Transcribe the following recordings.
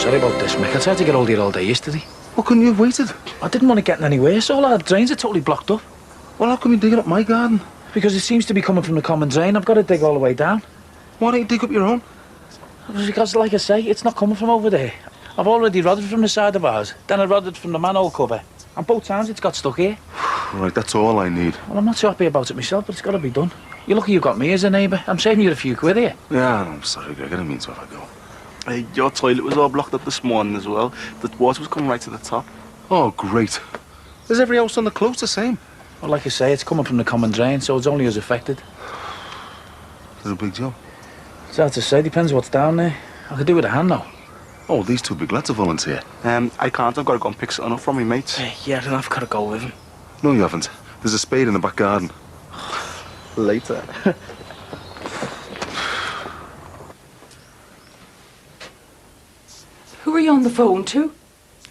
sorry about this, Mick. I tried to get hold of you all day yesterday. What couldn't you have waited? I didn't want to get anywhere, so all our drains are totally blocked up. Well, how come you dig it up my garden? Because it seems to be coming from the common drain. I've got to dig all the way down. Why don't you dig up your own? Because, like I say, it's not coming from over there. I've already rodded from the side of ours, then I rodded from the manhole cover. And both times it's got stuck here. Right, that's all I need. Well, I'm not so happy about it myself, but it's got to be done. You're lucky you've got me as a neighbour. I'm saving you a few quid here. Yeah, I'm sorry, Greg. I didn't mean to have a go. Hey, your toilet was all blocked up this morning as well. The water was coming right to the top. Oh, great. Is every house on the close the same? Well, like I say, it's coming from the common drain, so it's only us affected. Is it a big job? It's hard to say, depends what's down there. I could do with a hand, though. Oh, these two big lads are volunteer. I can't. I've got to go and pick something up from me mates. Yeah, then I've got to go with him. No, you haven't. There's a spade in the back garden. Later. Who are you on the phone to?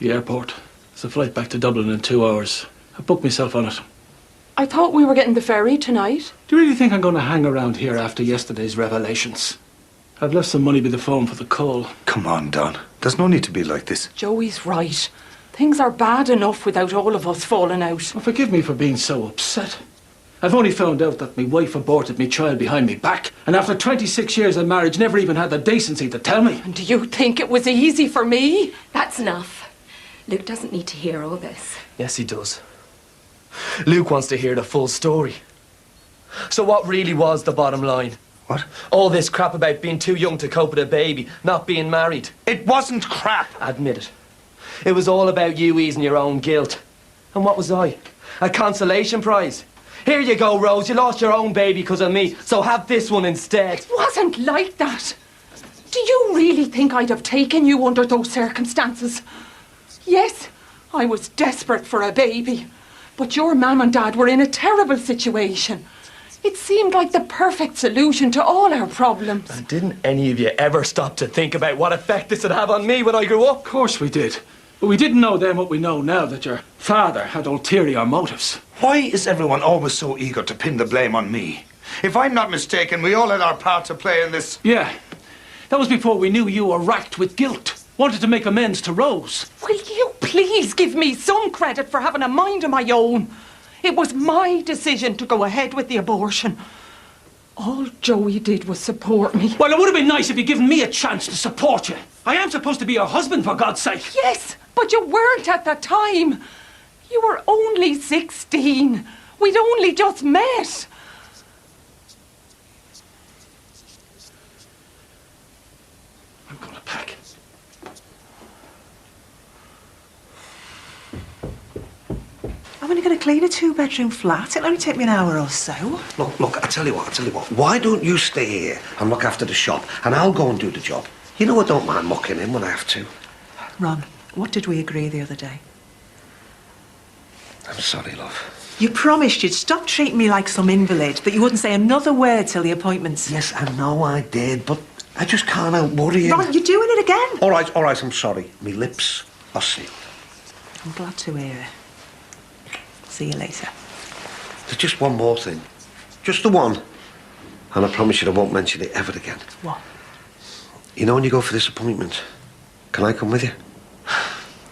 The airport. There's a flight back to Dublin in 2 hours. I booked myself on it. I thought we were getting the ferry tonight. Do you really think I'm going to hang around here after yesterday's revelations? I've left some money by the phone for the coal. Come on, Don. There's no need to be like this. Joey's right. Things are bad enough without all of us falling out. Well, forgive me for being so upset. I've only found out that my wife aborted me child behind me back, and after 26 years of marriage never even had the decency to tell me. And do you think it was easy for me? That's enough. Luke doesn't need to hear all this. Yes, he does. Luke wants to hear the full story. So what really was the bottom line? What? All this crap about being too young to cope with a baby, not being married. It wasn't crap. Admit it. It was all about you easing your own guilt. And what was I? A consolation prize? Here you go, Rose. You lost your own baby because of me, so have this one instead. It wasn't like that. Do you really think I'd have taken you under those circumstances? Yes, I was desperate for a baby. But your mum and dad were in a terrible situation. It seemed like the perfect solution to all our problems. And didn't any of you ever stop to think about what effect this would have on me when I grew up? Of course we did. But we didn't know then what we know now, that your father had ulterior motives. Why is everyone always so eager to pin the blame on me? If I'm not mistaken, we all had our part to play in this. Yeah. That was before we knew you were racked with guilt. Wanted to make amends to Rose. Will you please give me some credit for having a mind of my own? It was my decision to go ahead with the abortion. All Joey did was support me. Well, it would have been nice if you'd given me a chance to support you. I am supposed to be your husband, for God's sake. Yes, but you weren't at the time. You were only 16. We'd only just met. I'm going to pack. I'm only going to clean a 2-bedroom flat. It'll only take me an hour or so. Look, I tell you what. Why don't you stay here and look after the shop, and I'll go and do the job. You know I don't mind mucking in when I have to. Ron, what did we agree the other day? I'm sorry, love. You promised you'd stop treating me like some invalid, that you wouldn't say another word till the appointments. Yes, I know I did, but I just can't help worrying. Ron, you're doing it again. All right, I'm sorry. Me lips are sealed. I'm glad to hear it. See you later. There's just one more thing. Just the one. And I promise you I won't mention it ever again. What? You know when you go for this appointment, can I come with you?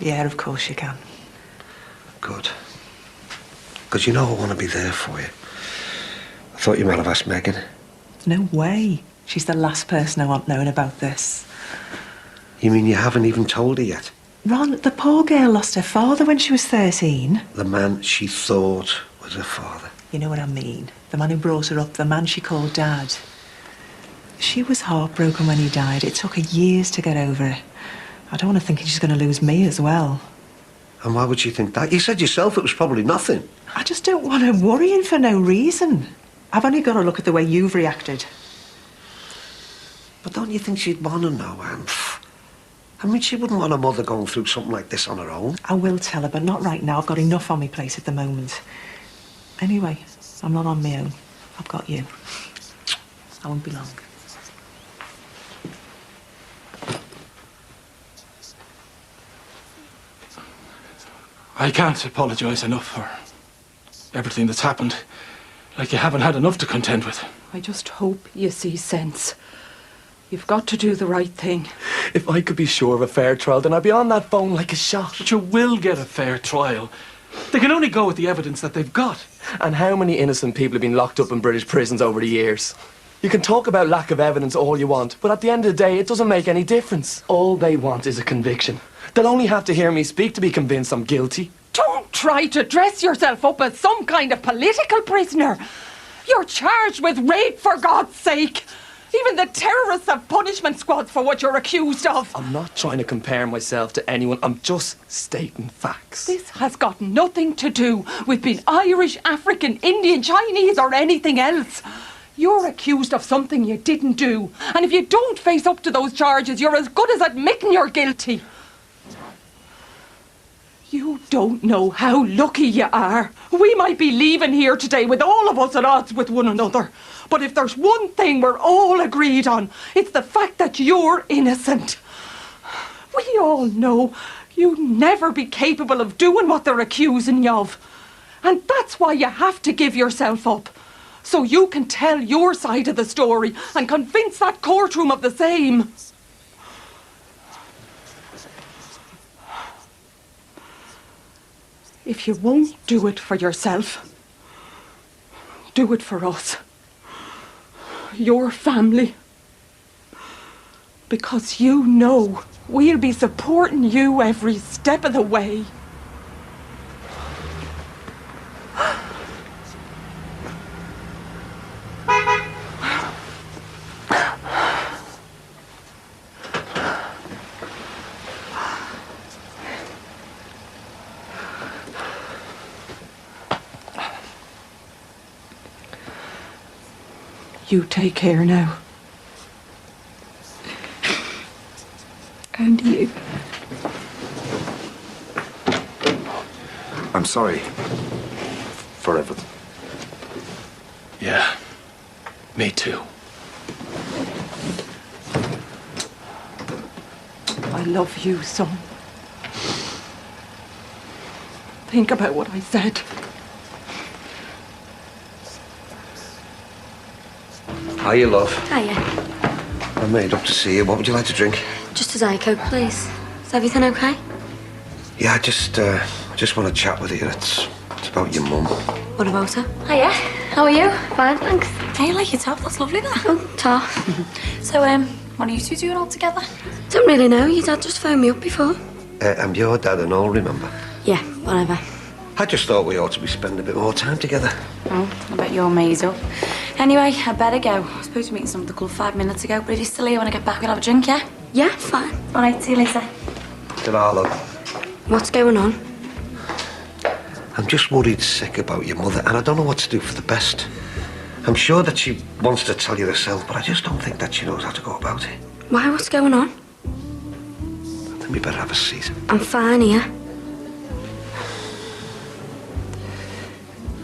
Yeah, of course you can. Good. Because you know I want to be there for you. I thought you might have asked Megan. No way. She's the last person I want knowing about this. You mean you haven't even told her yet? Ron, the poor girl lost her father when she was 13. The man she thought was her father. You know what I mean. The man who brought her up, the man she called Dad. She was heartbroken when he died. It took her years to get over it. I don't want her thinking she's going to lose me as well. And why would she think that? You said yourself it was probably nothing. I just don't want her worrying for no reason. I've only got to look at the way you've reacted. But don't you think she'd want to know, Anne? I mean, she wouldn't want her mother going through something like this on her own. I will tell her, but not right now. I've got enough on my plate at the moment. Anyway, I'm not on my own. I've got you. I won't be long. I can't apologise enough for everything that's happened. Like you haven't had enough to contend with. I just hope you see sense. You've got to do the right thing. If I could be sure of a fair trial, then I'd be on that phone like a shot. But you will get a fair trial. They can only go with the evidence that they've got. And how many innocent people have been locked up in British prisons over the years? You can talk about lack of evidence all you want, but at the end of the day, it doesn't make any difference. All they want is a conviction. They'll only have to hear me speak to be convinced I'm guilty. Don't try to dress yourself up as some kind of political prisoner. You're charged with rape, for God's sake. Even the terrorists have punishment squads for what you're accused of. I'm not trying to compare myself to anyone. I'm just stating facts. This has got nothing to do with being Irish, African, Indian, Chinese or anything else. You're accused of something you didn't do. And if you don't face up to those charges, you're as good as admitting you're guilty. You don't know how lucky you are. We might be leaving here today with all of us at odds with one another. But if there's one thing we're all agreed on, it's the fact that you're innocent. We all know you'd never be capable of doing what they're accusing you of. And that's why you have to give yourself up. So you can tell your side of the story and convince that courtroom of the same. If you won't do it for yourself, do it for us. Your family. Because you know we'll be supporting you every step of the way. You take care now. And you. I'm sorry for everything. Yeah, me too. I love you, son. Think about what I said. Hiya, love. Hiya. I made up to see you. What would you like to drink? Just a Diet Coke, please. Is everything okay? Yeah, I just want to chat with you. It's about your mum. What about her? Hiya. How are you? Fine, thanks. Hey, you like your top? That's lovely, that. Oh, top. So, what are you two doing all together? Don't really know. Your dad just phoned me up before. I'm your dad and all, remember? Yeah, whatever. I just thought we ought to be spending a bit more time together. Oh, I bet you're made up. Anyway, I better go. I was supposed to meet some of the club 5 minutes ago, but if you're still here when I get back, we'll have a drink, yeah? Yeah, fine. All right, see you later. Ta-ra, love. What's going on? I'm just worried sick about your mother, and I don't know what to do for the best. I'm sure that she wants to tell you herself, but I just don't think that she knows how to go about it. Why? What's going on? I think we better have a seat. I'm fine here.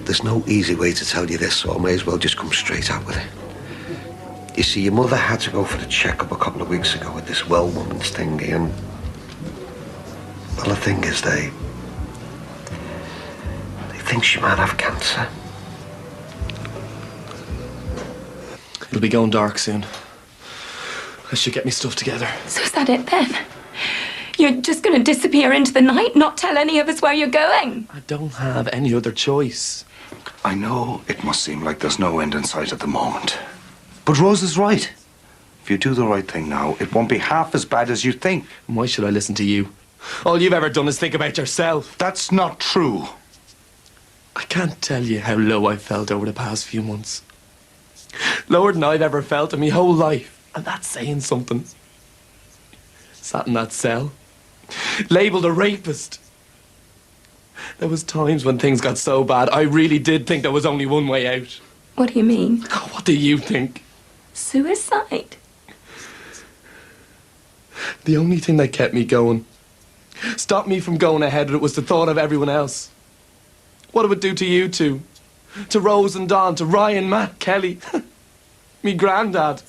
There's no easy way to tell you this, so I may as well just come straight out with it. You see, your mother had to go for the checkup a couple of weeks ago with this well woman's thingy, and... well, the thing is, they think she might have cancer. It'll be going dark soon. I should get me stuff together. So is that it then? You're just going to disappear into the night, not tell any of us where you're going? I don't have any other choice. I know it must seem like there's no end in sight at the moment. But Rose is right. If you do the right thing now, it won't be half as bad as you think. And why should I listen to you? All you've ever done is think about yourself. That's not true. I can't tell you how low I've felt over the past few months. Lower than I've ever felt in my whole life. And that's saying something. Sat in that cell. Labelled a rapist. There was times when things got so bad, I really did think there was only one way out. What do you mean? Oh, what do you think? Suicide? The only thing that kept me going, stopped me from going ahead, was the thought of everyone else. What it would do to you two. To Rose and Don, to Ryan, Matt, Kelly. Me granddad.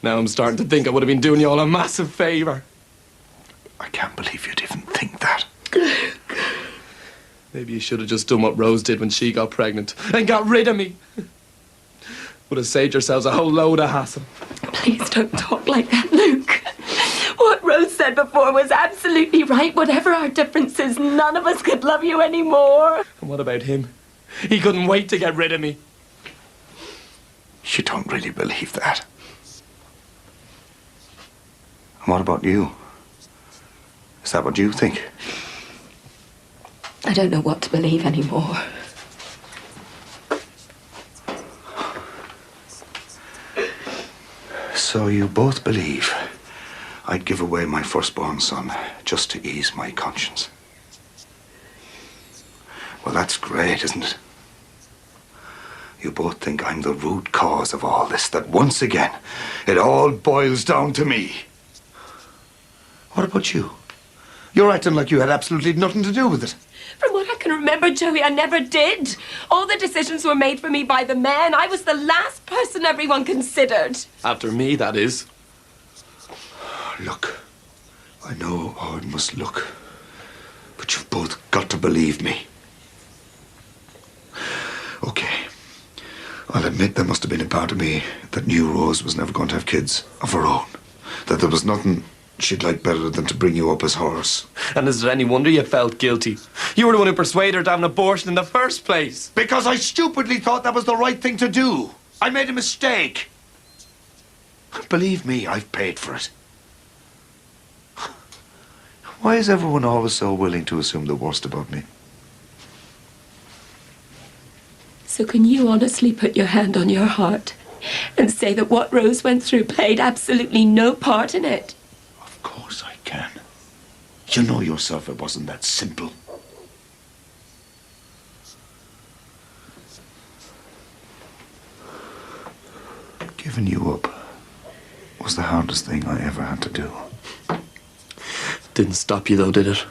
Now I'm starting to think I would have been doing you all a massive favour. I can't believe you'd even think that. Maybe you should have just done what Rose did when she got pregnant and got rid of me. Would have saved yourselves a whole load of hassle. Please don't talk like that, Luke. What Rose said before was absolutely right. Whatever our differences, none of us could love you anymore. And what about him? He couldn't wait to get rid of me. You don't really believe that. And what about you? Is that what you think? I don't know what to believe anymore. So you both believe I'd give away my firstborn son just to ease my conscience? Well, that's great, isn't it? You both think I'm the root cause of all this, that once again, it all boils down to me. What about you? You're acting like you had absolutely nothing to do with it. From what I can remember, Joey, I never did. All the decisions were made for me by the men. I was the last person everyone considered. After me, that is. Look, I know how it must look, but you've both got to believe me. Okay, I'll admit there must have been a part of me that knew Rose was never going to have kids of her own. That there was nothing she'd like better than to bring you up as hers. And is it any wonder you felt guilty? You were the one who persuaded her to have an abortion in the first place. Because I stupidly thought that was the right thing to do. I made a mistake. Believe me, I've paid for it. Why is everyone always so willing to assume the worst about me? So can you honestly put your hand on your heart and say that what Rose went through played absolutely no part in it? Of course I can. You know yourself it wasn't that simple. Giving you up was the hardest thing I ever had to do. Didn't stop you though, did it?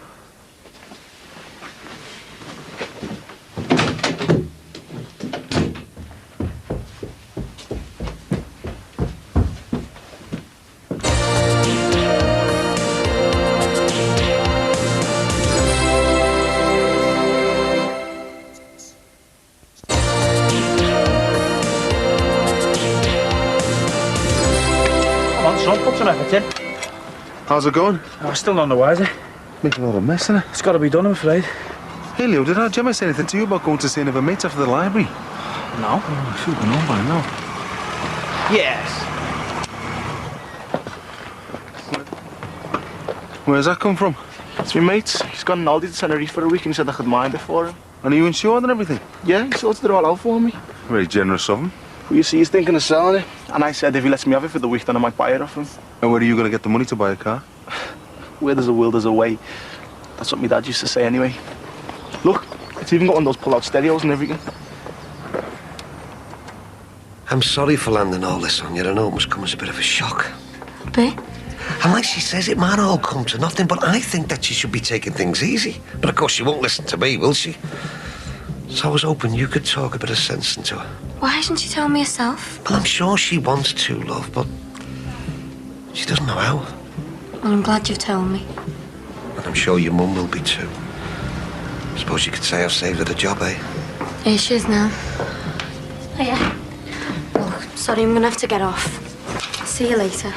Come on, son, put some effort in. How's it going? Oh, still none the wiser. Making a lot of mess, innit? It's got to be done, I'm afraid. Hey, Leo, did Gemma say anything to you about going to see any of her mates after the library? No. Oh, I should have known by now. Yes. Where's that come from? It's my mate. He's gone an Aldi to Tenerife for a week and he said I could mind it for him. And are you insured and everything? Yeah, he sorted it all out for me. Very generous of him. Well, you see, he's thinking of selling it. And I said if he lets me have it for the week, then I might buy it off him. And where are you going to get the money to buy a car? Where there's a will, there's a way. That's what my dad used to say anyway. Look, it's even got one of those pull-out stereos and everything. I'm sorry for landing all this on you. I know it must come as a bit of a shock. Bit? And like she says, it might all come to nothing, but I think that she should be taking things easy. But of course, she won't listen to me, will she? So I was hoping you could talk a bit of sense into her. Why hasn't she told me herself? Well, I'm sure she wants to, love, but she doesn't know how. Well, I'm glad you've told me. And I'm sure your mum will be too. Suppose you could say I've saved her the job, eh? Here she is now. Oh, yeah. Oh, sorry, I'm gonna have to get off. I'll see you later.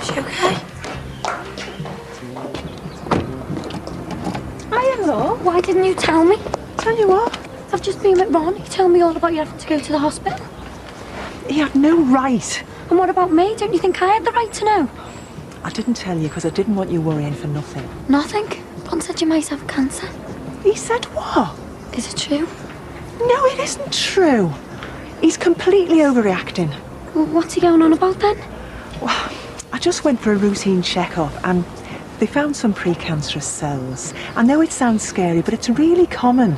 Is she okay? Hello. Why didn't you tell me? Tell you what? I've just been with Ron. He told me all about you having to go to the hospital. He had no right. And what about me? Don't you think I had the right to know? I didn't tell you because I didn't want you worrying for nothing. Nothing? Ron said you might have cancer. He said what? Is it true? No, it isn't true. He's completely overreacting. Well, what's he going on about then? Well, I just went for a routine checkup and they found some precancerous cells. I know it sounds scary, but it's really common.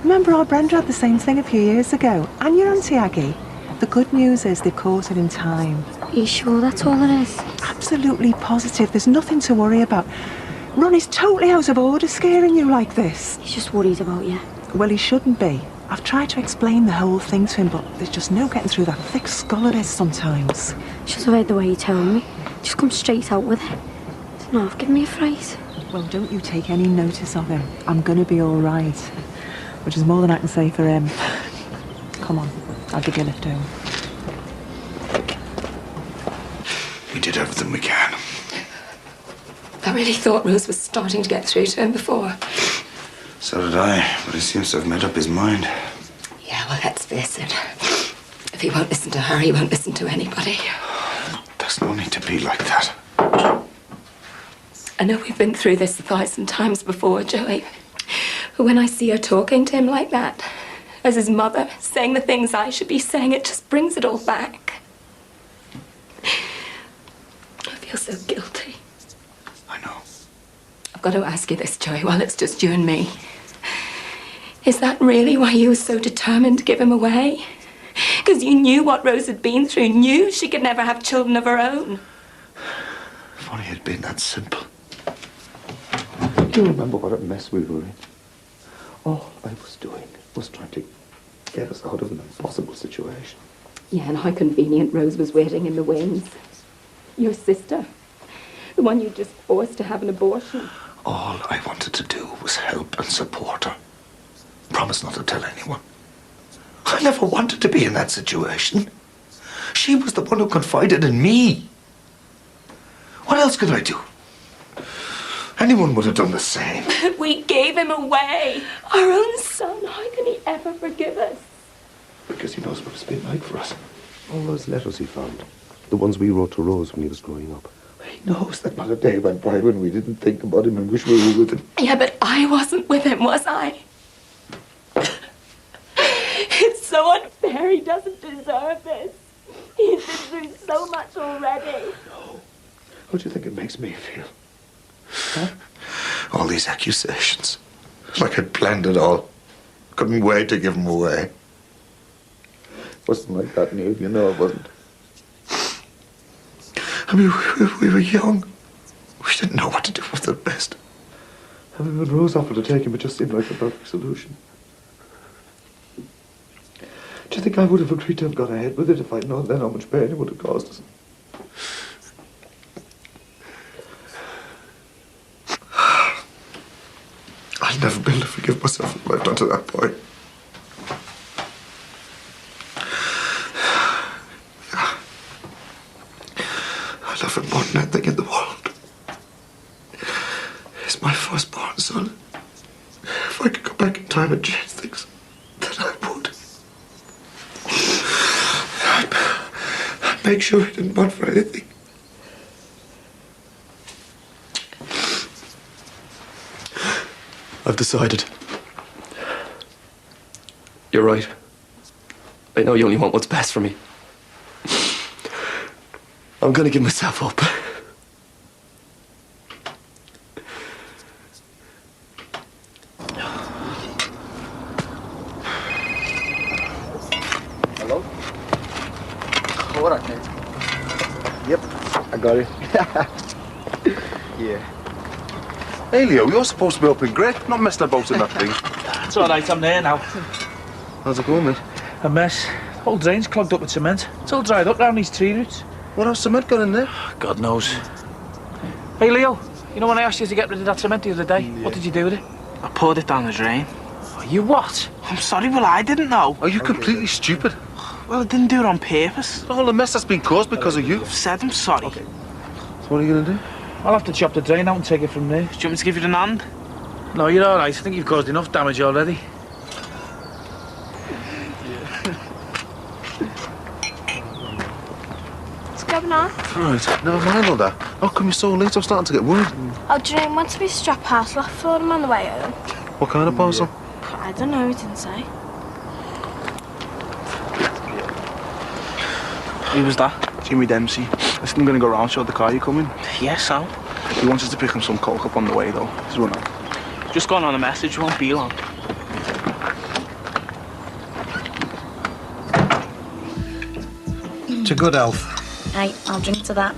Remember our Brenda had the same thing a few years ago, and your Auntie Aggie? The good news is they've caught it in time. Are you sure that's all it is? Absolutely positive. There's nothing to worry about. Ron is totally out of order scaring you like this. He's just worried about you. Well, he shouldn't be. I've tried to explain the whole thing to him, but there's just no getting through that thick skull of his sometimes. Should have heard the way he told me. Just come straight out with it. No, give me a phrase. Well, don't you take any notice of him. I'm gonna be all right. Which is more than I can say for him. Come on, I'll give you a lift home. did everything we can. I really thought Rose was starting to get through to him before. So did I, but he seems to have made up his mind. Yeah, well, let's face it. If he won't listen to her, he won't listen to anybody. There's no need to be like that. I know we've been through this 1,000 times before, Joey. But when I see her talking to him like that, as his mother, saying the things I should be saying, it just brings it all back. I feel so guilty. I know. I've got to ask you this, Joey, while it's just you and me. Is that really why you were so determined to give him away? Because you knew what Rose had been through, knew she could never have children of her own. If only it had been that simple. Do you remember what a mess we were in? All I was doing was trying to get us out of an impossible situation. Yeah, and how convenient Rose was waiting in the wings. Your sister. The one you just forced to have an abortion. All I wanted to do was help and support her. Promise not to tell anyone. I never wanted to be in that situation. She was the one who confided in me. What else could I do? Anyone would have done the same. We gave him away. Our own son. How can he ever forgive us? Because he knows what it's been like for us. All those letters he found. The ones we wrote to Rose when he was growing up. He knows that not a day went by when we didn't think about him and wish we were with him. Yeah, but I wasn't with him, was I? It's so unfair. He doesn't deserve this. He's been through so much already. No. How do you think it makes me feel? Huh? All these accusations. Like I'd planned it all. Couldn't wait to give him away. It wasn't like that, Neil. You know it wasn't. I mean, we were young. We didn't know what to do with the best. I mean, when Rose offered to take him, it just seemed like the perfect solution. Do you think I would have agreed to have gone ahead with it if I'd known then how much pain it would have caused us? I'll never be able to forgive myself for what I've done to that boy. I love him more than anything in the world. He's my firstborn son. If I could go back in time and change things, then I would. I'd make sure he didn't want for anything. I've decided. You're right. I know you only want what's best for me. I'm gonna give myself up. Hello? What up, mate? Yep, I got it. Yeah. Hey, Leo, you're supposed to be up in Grey, not messing about in that thing. It's all right, I'm there now. How's it going, mate? A mess. The whole drain's clogged up with cement. It's all dried up round these tree roots. What else cement got in there? God knows. Hey, Leo, you know when I asked you to get rid of that cement the other day? Yeah. What did you do with it? I poured it down the drain. Oh, you what? I'm sorry, well, I didn't know. Are you completely stupid? Well, I didn't do it on purpose. All the mess that's been caused because of you. I've said I'm sorry. Okay. So what are you going to do? I'll have to chop the drain out and take it from there. Do you want me to give you an hand? No, you're all right. I think you've caused enough damage already. What's going on? Right, never mind all that. How come you're so late? I'm starting to get worried. Oh, Jane wants to be strap parcel off for him on the way home. What kind of parcel? I don't know, he didn't say. Who was that? Jimmy Dempsey. I think I'm going to go round, show the car you coming. Yes, Al. He wants us to pick him some coke up on the way, though. He's run out. Just gone on a message, won't be long. To good health. Hey, I'll drink to that.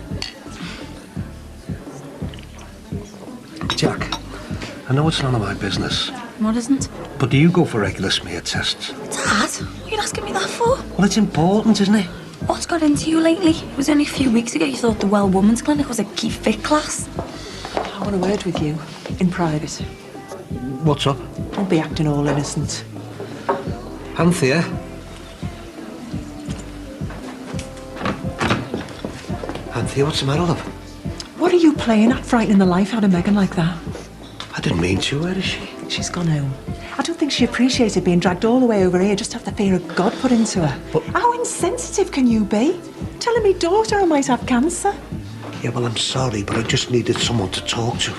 Jack, I know it's none of my business, What isn't? but do you go for regular smear tests? Dad, what are you asking me that for? Well, it's important, isn't it? What's got into you lately? It was only a few weeks ago you thought the Well Woman's Clinic was a key fit class. I want a word with you, in private. What's up? Don't be acting all innocent. Anthea? Anthea, what's the matter, love? What are you playing at, frightening the life out of Megan like that? I didn't mean to. Where is she? She's gone home. I don't think she appreciated being dragged all the way over here just to have the fear of God put into her. But how insensitive can you be? Telling me daughter I might have cancer. Yeah, well, I'm sorry, but I just needed someone to talk to.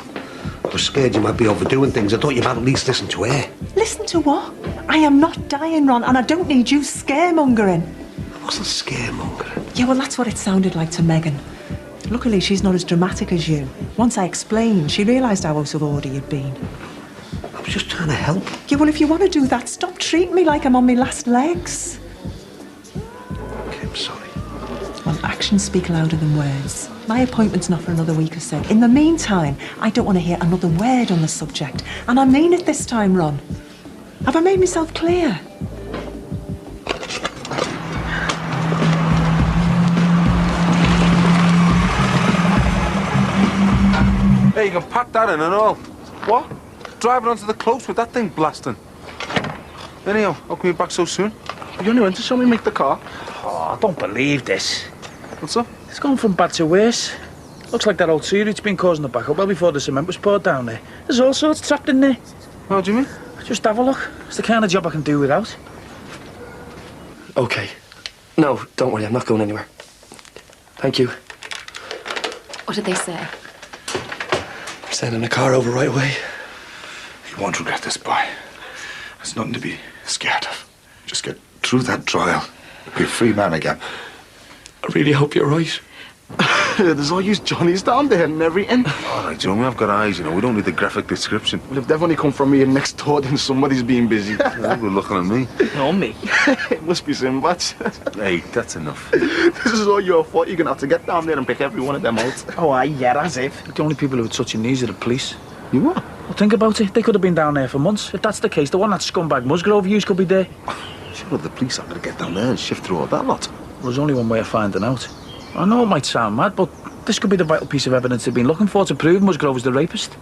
I was scared you might be overdoing things. I thought you might at least listen to her. Listen to what? I am not dying, Ron, and I don't need you scaremongering. I wasn't scaremongering. Yeah, well, that's what it sounded like to Megan. Luckily, she's not as dramatic as you. Once I explained, she realised how out of order you'd been. I was just trying to help. Yeah, well, if you want to do that, stop treating me like I'm on my last legs. Okay, I'm sorry. Well, actions speak louder than words. My appointment's not for another week or so. In the meantime, I don't want to hear another word on the subject. And I mean it this time, Ron. Have I made myself clear? Hey, you can pack that in and all. What? Driving onto the close with that thing blasting. Anyhow, how come you back so soon? You only went to show me make the car. Oh, I don't believe this. What's up? It's gone from bad to worse. Looks like that old sewerage been causing the backup well before the cement was poured down there. There's all sorts trapped in there. How do you mean? Just have a look. It's the kind of job I can do without. Okay. No, don't worry, I'm not going anywhere. Thank you. What did they say? We're sending the car over right away. You won't regret this, boy. There's nothing to be scared of. Just get through that trial. Be a free man again. I really hope you're right. There's all these Johnnies down there and everything. All right, John, we have got eyes, you know. We don't need the graphic description. Well, if they've only come from here next door, then somebody's been busy. They're looking at me. No, me. It must be Sinbad. Hey, that's enough. This is all your fault. You're going to have to get down there and pick every one of them out. Oh, aye, yeah, as if. The only people who are touching these are the police. You what? Well, think about it. They could have been down there for months. If that's the case, the one that scumbag Musgrove used could be there. Sure, the police aren't going to get down there and shift through all that lot. Well, there's only one way of finding out. I know it might sound mad, but this could be the vital piece of evidence they've been looking for to prove Musgrove was the rapist.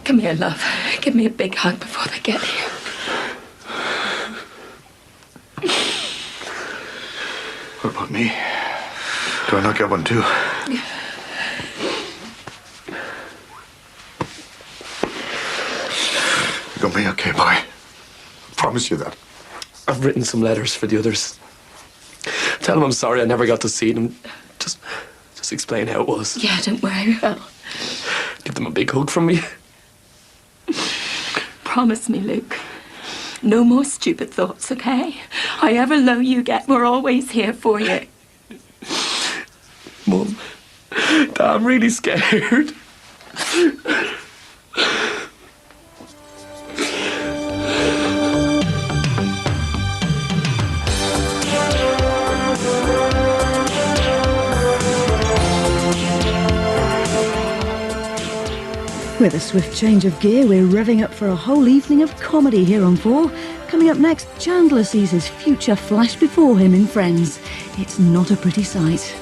Come here, love. Give me a big hug before they get here. What about me? Do I not get one too? You got me okay, boy? Promise you that. I've written some letters for the others. Tell them I'm sorry I never got to see them. Just explain how it was. Yeah, don't worry, Will. Give them a big hug from me. Promise me, Luke. No more stupid thoughts, okay? However low you get, we're always here for you. Mum, Dad, I'm really scared. With a swift change of gear, we're revving up for a whole evening of comedy here on 4. Coming up next, Chandler sees his future flash before him in Friends. It's not a pretty sight.